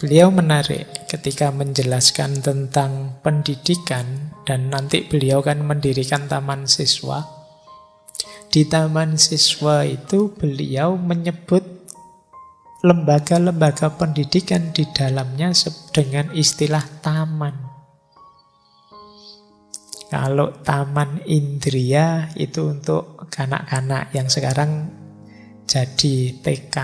Beliau menarik ketika menjelaskan tentang pendidikan, dan nanti beliau kan mendirikan taman siswa. Di taman siswa itu beliau menyebut lembaga-lembaga pendidikan di dalamnya dengan istilah taman. Kalau taman indria itu untuk kanak-kanak yang sekarang jadi TK.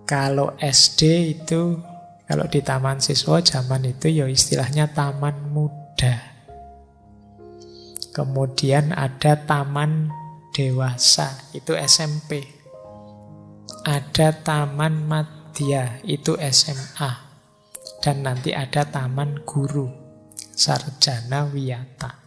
Kalau SD itu, kalau di taman siswa zaman itu ya istilahnya taman muda. Kemudian ada taman dewasa, itu SMP. Ada taman madya, itu SMA. Dan nanti ada taman guru, sarjana wiyata.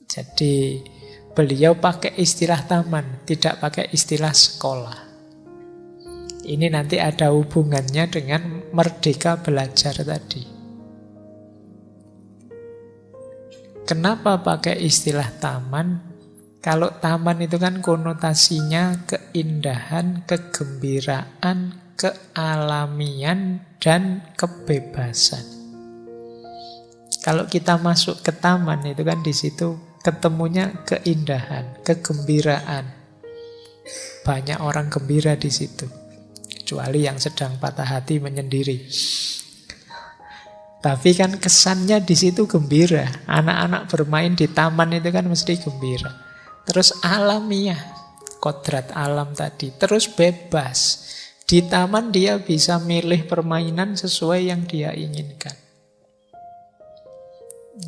Jadi beliau pakai istilah taman, tidak pakai istilah sekolah. Ini nanti ada hubungannya dengan merdeka belajar tadi. Kenapa pakai istilah taman? Kalau taman itu kan konotasinya keindahan, kegembiraan, kealamian, dan kebebasan. Kalau kita masuk ke taman itu kan di situ ketemunya keindahan, kegembiraan. Banyak orang gembira di situ. Kecuali yang sedang patah hati menyendiri. Tapi kan kesannya di situ gembira. Anak-anak bermain di taman itu kan mesti gembira. Terus alamiah, kodrat alam tadi. Terus bebas. Di taman dia bisa milih permainan sesuai yang dia inginkan.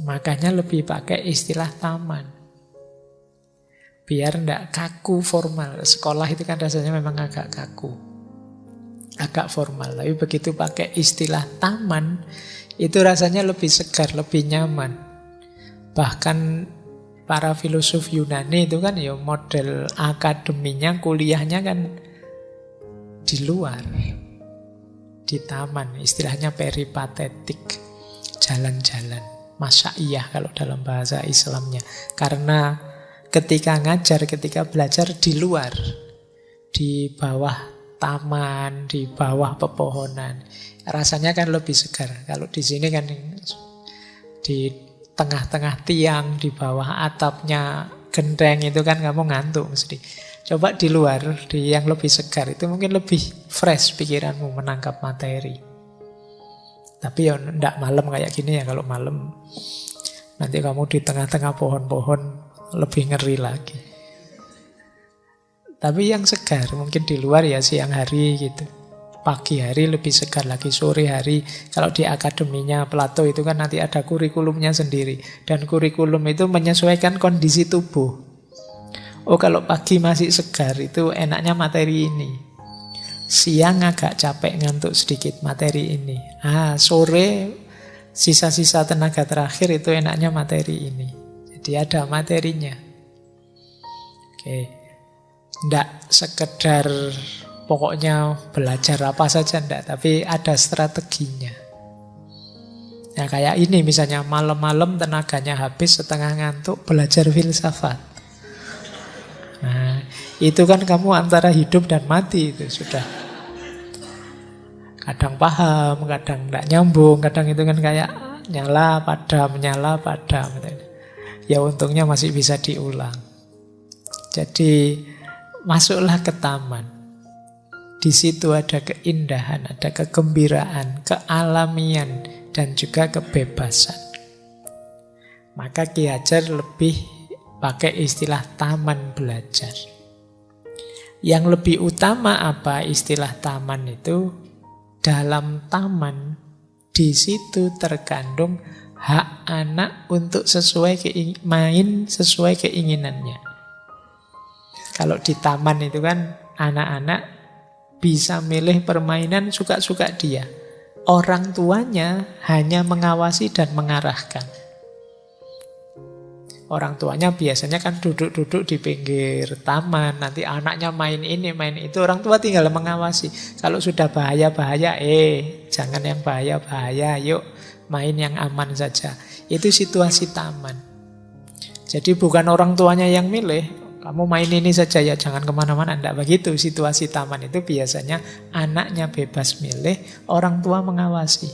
Makanya lebih pakai istilah taman. Biar tidak kaku formal. Sekolah itu kan rasanya memang agak kaku, agak formal. Tapi begitu pakai istilah taman, itu rasanya lebih segar, lebih nyaman. Bahkan para filosof Yunani itu kan ya model akademinya, kuliahnya kan di luar, di taman. Istilahnya peripatetik, jalan-jalan, masya'iyah kalau dalam bahasa Islamnya. Karena ketika ngajar, ketika belajar di luar, di bawah taman, di bawah pepohonan, rasanya kan lebih segar. Kalau di sini kan di tengah-tengah tiang, di bawah atapnya genteng itu kan kamu ngantuk mesti. Coba di luar, di yang lebih segar, itu mungkin lebih fresh pikiranmu menangkap materi. Tapi ya enggak malam kayak gini ya. Kalau malam nanti kamu di tengah-tengah pohon-pohon lebih ngeri lagi. Tapi yang segar mungkin di luar ya siang hari gitu. Pagi hari lebih segar lagi, sore hari. Kalau di akademinya Plato itu kan nanti ada kurikulumnya sendiri. Dan kurikulum itu menyesuaikan kondisi tubuh. Oh kalau pagi masih segar itu enaknya materi ini. Siang agak capek ngantuk sedikit, materi ini. Sore sisa-sisa tenaga terakhir itu enaknya materi ini. Jadi ada materinya. Oke. Nggak sekedar pokoknya belajar apa saja, enggak, tapi ada strateginya. Nah kayak ini misalnya malam-malam tenaganya habis, setengah ngantuk, belajar filsafat. Nah itu kan kamu antara hidup dan mati itu sudah. Kadang paham, kadang enggak nyambung, kadang itu kan kayak nyala padam. Ya untungnya masih bisa diulang. Jadi masuklah ke taman. Di situ ada keindahan, ada kegembiraan, kealamian, dan juga kebebasan. Maka Ki Hajar lebih pakai istilah taman belajar. Yang lebih utama apa istilah taman itu? Dalam taman, di situ terkandung hak anak untuk main sesuai keinginannya. Kalau di taman itu kan anak-anak bisa milih permainan suka-suka dia. Orang tuanya hanya mengawasi dan mengarahkan. Orang tuanya biasanya kan duduk-duduk di pinggir taman. Nanti anaknya main ini, main itu. Orang tua tinggal mengawasi. Kalau sudah bahaya-bahaya, jangan yang bahaya-bahaya. Yuk main yang aman saja. Itu situasi taman. Jadi bukan orang tuanya yang milih. kamu main ini saja ya, jangan kemana-mana. Tidak begitu. Situasi taman itu biasanya anaknya bebas milih, orang tua mengawasi.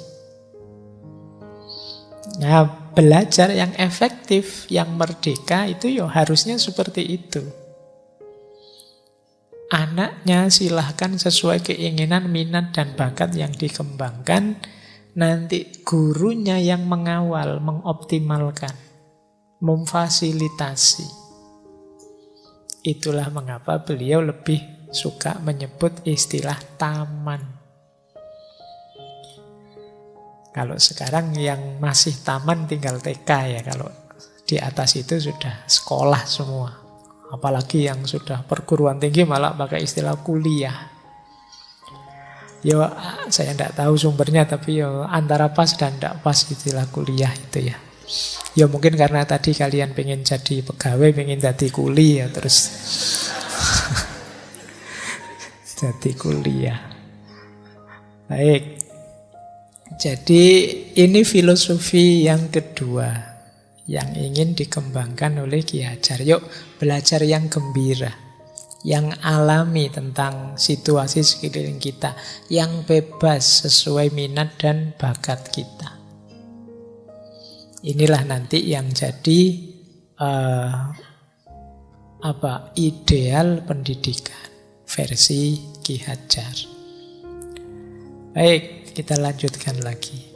Nah, belajar yang efektif, yang merdeka itu ya harusnya seperti itu. Anaknya silahkan sesuai keinginan, minat, dan bakat yang dikembangkan. Nanti gurunya yang mengawal, mengoptimalkan, memfasilitasi. Itulah mengapa beliau lebih suka menyebut istilah taman. Kalau sekarang yang masih taman tinggal TK ya, kalau di atas itu sudah sekolah semua. Apalagi yang sudah perguruan tinggi malah pakai istilah kuliah. Yo, saya tidak tahu sumbernya, tapi yo antara pas dan tidak pas istilah kuliah itu ya. Ya mungkin karena tadi kalian pengen jadi pegawai, pengen jadi kuli ya, terus jadi kuliah. Baik. Jadi ini filosofi yang kedua yang ingin dikembangkan oleh Ki Hajar. Yuk belajar yang gembira, yang alami tentang situasi sekeliling kita, yang bebas sesuai minat dan bakat kita. Inilah nanti yang jadi ideal pendidikan versi Ki Hajar. Baik, kita lanjutkan lagi.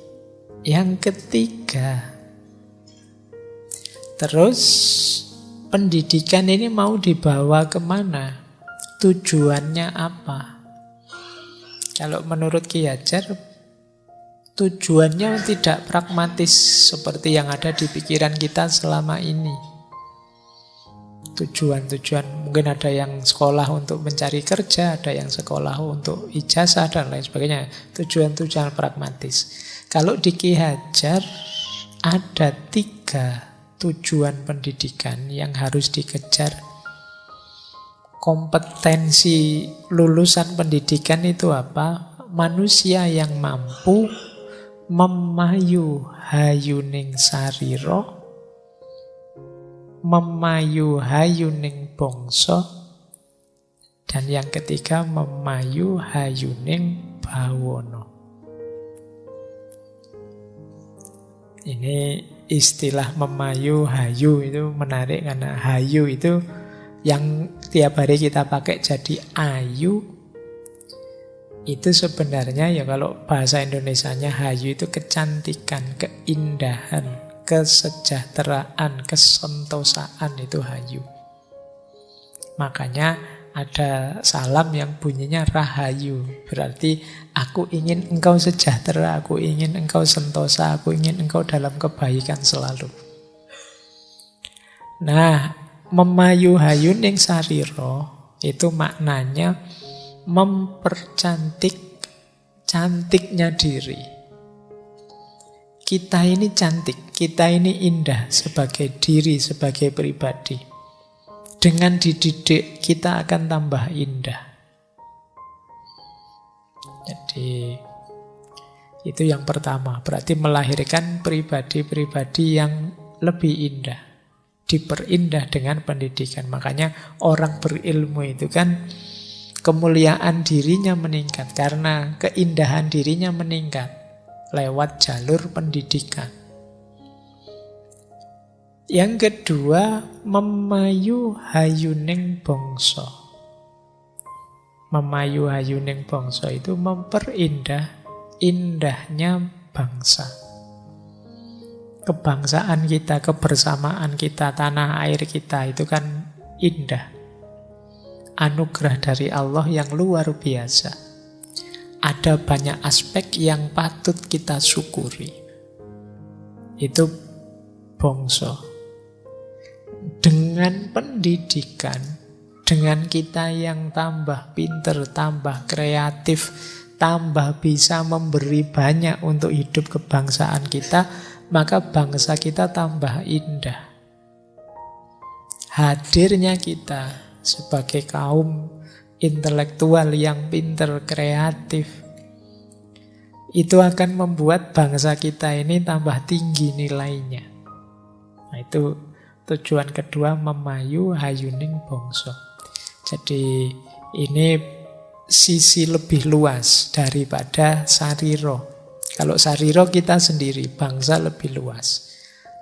Yang ketiga, terus pendidikan ini mau dibawa kemana? Tujuannya apa? Kalau menurut Ki Hajar, tujuannya tidak pragmatis seperti yang ada di pikiran kita selama ini. Tujuan-tujuan, mungkin ada yang sekolah untuk mencari kerja, ada yang sekolah untuk ijazah dan lain sebagainya. Tujuan-tujuan pragmatis. Kalau di Ki Hajar ada 3 tujuan pendidikan yang harus dikejar. Kompetensi lulusan pendidikan itu apa? Manusia yang mampu memayu hayuning sarira, memayu hayuning bangsa, dan yang ketiga memayu hayuning bawana. Ini istilah memayu hayu itu menarik karena hayu itu yang tiap hari kita pakai jadi ayu. Itu sebenarnya ya kalau bahasa Indonesianya hayu itu kecantikan, keindahan, kesejahteraan, kesentosaan, itu hayu. Makanya ada salam yang bunyinya rahayu. Berarti aku ingin engkau sejahtera, aku ingin engkau sentosa, aku ingin engkau dalam kebaikan selalu. Nah, memayu hayuning sarira itu maknanya mempercantik cantiknya diri. Kita ini cantik, kita ini indah sebagai diri, sebagai pribadi. Dengan dididik kita akan tambah indah. Jadi itu yang pertama, berarti melahirkan pribadi-pribadi yang lebih indah. Diperindah dengan pendidikan. Makanya orang berilmu itu kan kemuliaan dirinya meningkat karena keindahan dirinya meningkat lewat jalur pendidikan. Yang kedua, memayu hayuning bangsa. Memayu hayuning bangsa itu memperindah indahnya bangsa. Kebangsaan kita, kebersamaan kita, tanah air kita itu kan indah. Anugerah dari Allah yang luar biasa. Ada banyak aspek yang patut kita syukuri. Itu bangsa. Dengan pendidikan, dengan kita yang tambah pinter, tambah kreatif, tambah bisa memberi banyak untuk hidup kebangsaan kita, maka bangsa kita tambah indah. Hadirnya kita sebagai kaum intelektual yang pinter, kreatif, itu akan membuat bangsa kita ini tambah tinggi nilainya. Nah, itu Tujuan kedua memayu hayuning bangsa. Jadi ini sisi lebih luas daripada sariro. Kalau sariro kita sendiri, bangsa lebih luas.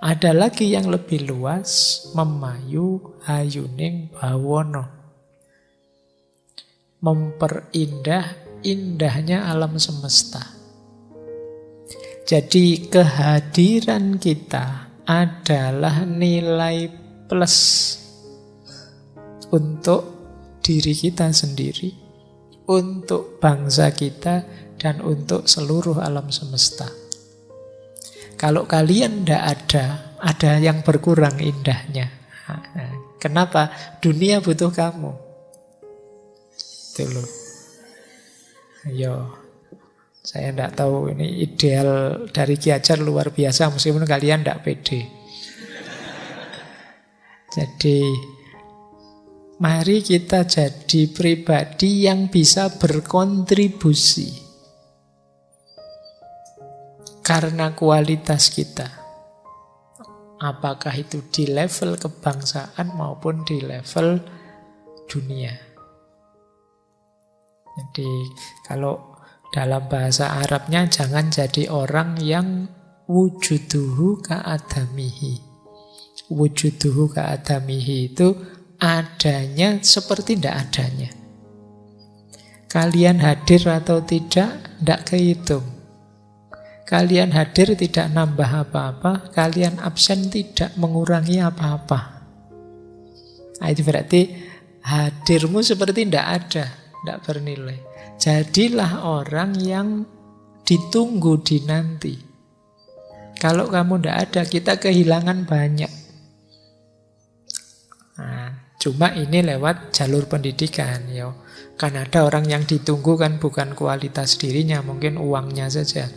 Ada lagi yang lebih luas, memayu hayuning bawono. Memperindah indahnya alam semesta. Jadi kehadiran kita adalah nilai plus untuk diri kita sendiri, untuk bangsa kita, dan untuk seluruh alam semesta. Kalau kalian tidak ada yang berkurang indahnya. Kenapa? Dunia butuh kamu. Itu loh. Yo, saya tidak tahu ini ideal dari Ki Hajar luar biasa, meskipun kalian tidak pede. Jadi mari kita jadi pribadi yang bisa berkontribusi karena kualitas kita. Apakah itu di level kebangsaan maupun di level dunia. Jadi kalau dalam bahasa Arabnya jangan jadi orang yang wujuduhu ka'adamihi. Wujuduhu ka'adamihi itu adanya seperti tidak adanya. Kalian hadir atau tidak kehitung. Kalian hadir tidak nambah apa-apa, kalian absen tidak mengurangi apa-apa. Nah, itu berarti hadirmu seperti tidak ada, tidak bernilai. Jadilah orang yang ditunggu dinanti. Kalau kamu tidak ada, kita kehilangan banyak. Nah, cuma ini lewat jalur pendidikan. Ya. Kan ada orang yang ditunggu kan bukan kualitas dirinya, mungkin uangnya saja.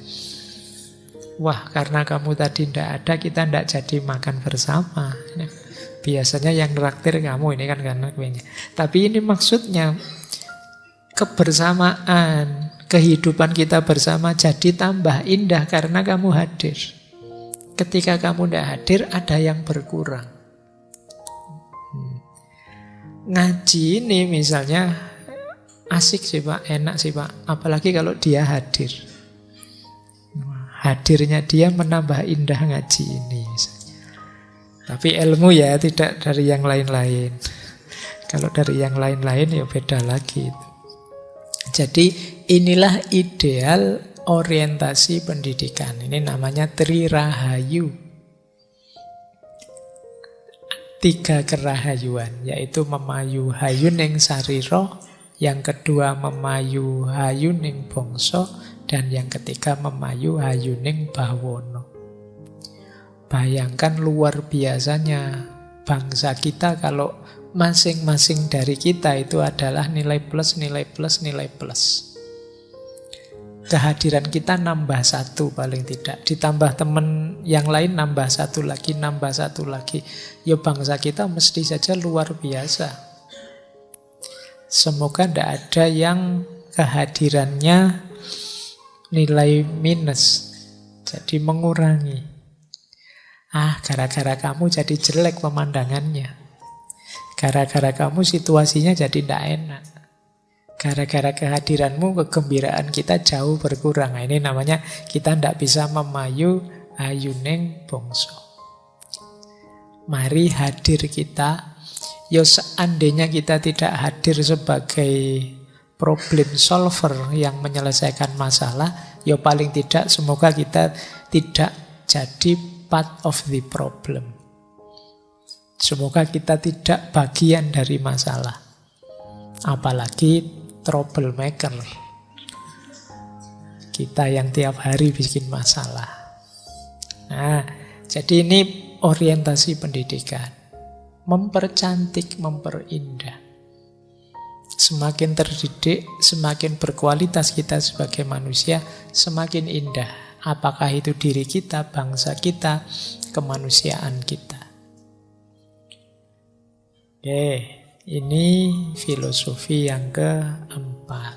Wah, karena kamu tadi tidak ada, kita tidak jadi makan bersama. Biasanya yang traktir kamu, ini kan karena kuenya. Tapi ini maksudnya kebersamaan, kehidupan kita bersama jadi tambah indah karena kamu hadir. Ketika kamu tidak hadir, ada yang berkurang. Ngaji ini misalnya asik sih Pak, enak sih Pak. Apalagi kalau dia hadir. Hadirnya dia menambah indah ngaji ini. Tapi ilmu ya tidak dari yang lain-lain. Kalau dari yang lain-lain ya beda lagi. Jadi inilah ideal orientasi pendidikan. Ini namanya Trirahayu. 3 kerahayuan, yaitu memayu hayuning sariro, yang kedua memayu hayuning bangsa, dan yang ketiga memayu hayuning bawono. Bayangkan luar biasanya bangsa kita kalau masing-masing dari kita itu adalah nilai plus, nilai plus, nilai plus. Kehadiran kita nambah 1 paling tidak. Ditambah teman yang lain nambah 1 lagi, nambah 1 lagi. Ya bangsa kita mesti saja luar biasa. Semoga tidak ada yang kehadirannya nilai minus, jadi mengurangi. Gara-gara kamu jadi jelek pemandangannya. Gara-gara kamu situasinya jadi tidak enak. Gara-gara kehadiranmu kegembiraan kita jauh berkurang. Nah, ini namanya kita tidak bisa memayu hayuning bangsa. Mari hadir kita. Ya seandainya kita tidak hadir sebagai problem solver yang menyelesaikan masalah, ya paling tidak semoga kita tidak jadi part of the problem. Semoga kita tidak bagian dari masalah. Apalagi troublemaker. Kita yang tiap hari bikin masalah. Nah, jadi ini orientasi pendidikan. Mempercantik, memperindah. Semakin terdidik, semakin berkualitas kita sebagai manusia, semakin indah. Apakah itu diri kita, bangsa kita, kemanusiaan kita. Oke, ini filosofi yang keempat.